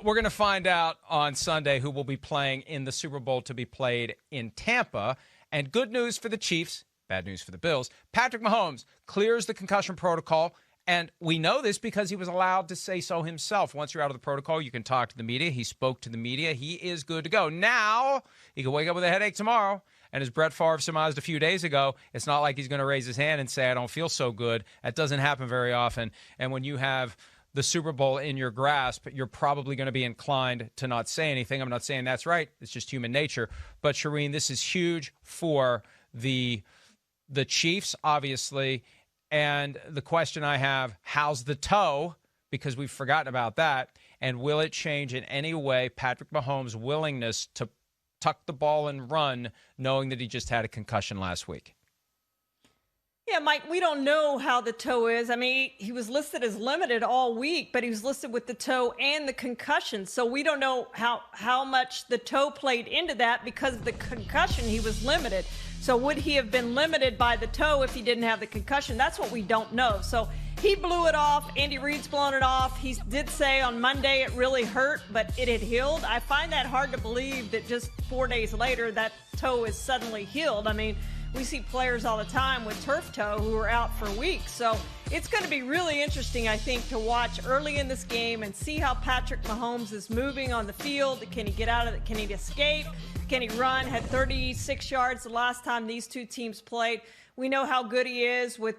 We're going to find out on Sunday who will be playing in the Super Bowl to be played in Tampa. And good news for the Chiefs, bad news for the Bills. Patrick Mahomes clears the concussion protocol. And we know this because he was allowed to say so himself. Once you're out of the protocol, you can talk to the media. He spoke to the media. He is good to go. Now, he can wake up with a headache tomorrow. And as Brett Favre surmised a few days ago, it's not like he's going to raise his hand and say, I don't feel so good. That doesn't happen very often. And when you have the Super Bowl in your grasp, you're probably going to be inclined to not say anything. I'm not saying that's right. It's just human nature. But, Charean, this is huge for the Chiefs, obviously. And the question I have, how's the toe? Because we've forgotten about that. And will it change in any way Patrick Mahomes' willingness to tuck the ball and run, knowing that he just had a concussion last week? Yeah, Mike, we don't know how the toe is. I mean, he was listed as limited all week, but he was listed with the toe and the concussion. So we don't know how much the toe played into that. Because of the concussion, he was limited. So would he have been limited by the toe if he didn't have the concussion? That's what we don't know. So he blew it off. Andy Reid's blown it off. He did say on Monday it really hurt, but it had healed. I find that hard to believe that just 4 days later that toe is suddenly healed. I mean, we see players all the time with turf toe who are out for weeks. So it's going to be really interesting, I think, to watch early in this game and see how Patrick Mahomes is moving on the field. Can he get out of it? Can he escape? Can he run? Had 36 yards the last time these two teams played. We know how good he is with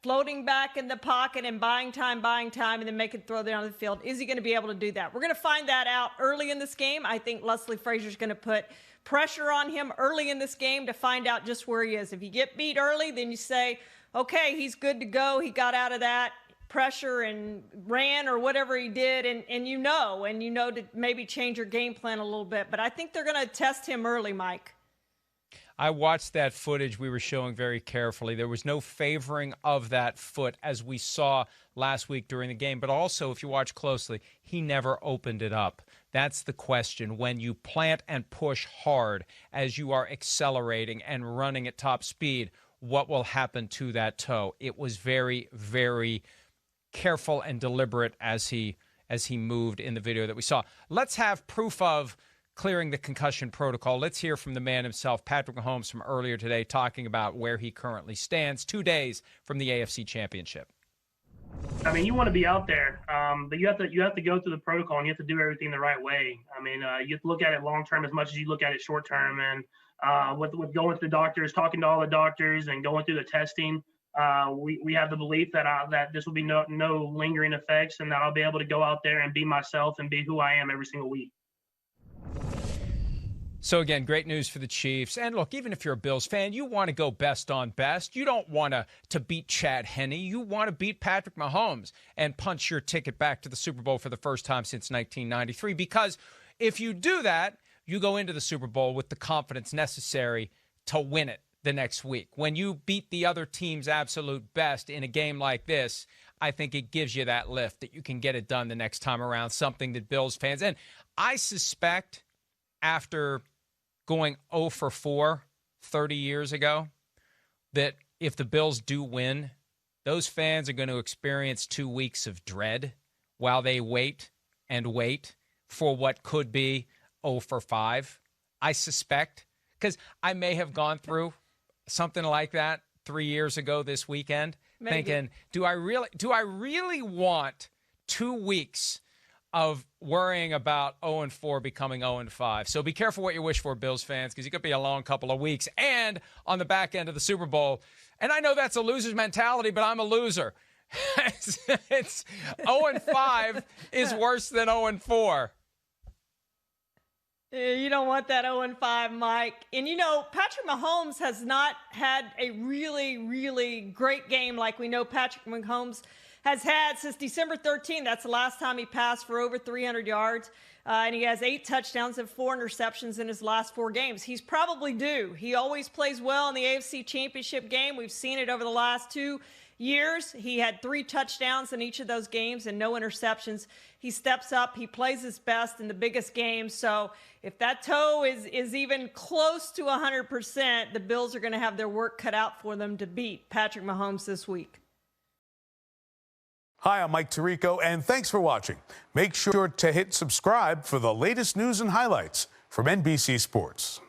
floating back in the pocket and buying time, and then making throw down the field. Is he going to be able to do that? We're going to find that out early in this game. I think Leslie Frazier's going to put pressure on him early in this game to find out just where he is. If you get beat early, then you say, okay, he's good to go. He got out of that pressure and ran or whatever he did, and you know to maybe change your game plan a little bit. But I think they're going to test him early, Mike. I watched that footage we were showing very carefully. There was no favoring of that foot as we saw last week during the game. But also, if you watch closely, he never opened it up. That's the question. When you plant and push hard as you are accelerating and running at top speed, what will happen to that toe? It was very, very careful and deliberate as he moved in the video that we saw. Let's have proof of clearing the concussion protocol. Let's hear from the man himself, Patrick Mahomes, from earlier today, talking about where he currently stands 2 days from the AFC Championship. I mean, you want to be out there, but you have to go through the protocol and you have to do everything the right way. I mean, you have to look at it long term as much as you look at it short term. And with going to the doctors, talking to all the doctors, and going through the testing, we have the belief that this will be no lingering effects, and that I'll be able to go out there and be myself and be who I am every single week. So, again, great news for the Chiefs. And, look, even if you're a Bills fan, you want to go best on best. You don't want to beat Chad Henne. You want to beat Patrick Mahomes and punch your ticket back to the Super Bowl for the first time since 1993. Because if you do that, you go into the Super Bowl with the confidence necessary to win it the next week. When you beat the other team's absolute best in a game like this, I think it gives you that lift that you can get it done the next time around, something that Bills fans, and I suspect after going 0 for 4 30 years ago, that if the Bills do win, those fans are going to experience 2 weeks of dread while they wait for what could be 0 for 5. I suspect, because I may have gone through something like that 3 years ago this weekend, thinking, do I really want 2 weeks of worrying about 0 and 4 becoming 0 and 5. So be careful what you wish for, Bills fans, because it could be a long couple of weeks. And on the back end of the Super Bowl, and I know that's a loser's mentality, but I'm a loser. It's 0 and 5 is worse than 0 and 4. You don't want that 0 and 5, Mike. And, Patrick Mahomes has not had a really, really great game like we know Patrick Mahomes has had since December 13th. That's the last time he passed for over 300 yards. And he has 8 touchdowns and 4 interceptions in his last 4 games. He's probably due. He always plays well in the AFC Championship game. We've seen it over the last 2 years. He had 3 touchdowns in each of those games and no interceptions. He steps up. He plays his best in the biggest games. So if that toe is even close to 100%, the Bills are going to have their work cut out for them to beat Patrick Mahomes this week. Hi, I'm Mike Tirico, and thanks for watching. Make sure to hit subscribe for the latest news and highlights from NBC Sports.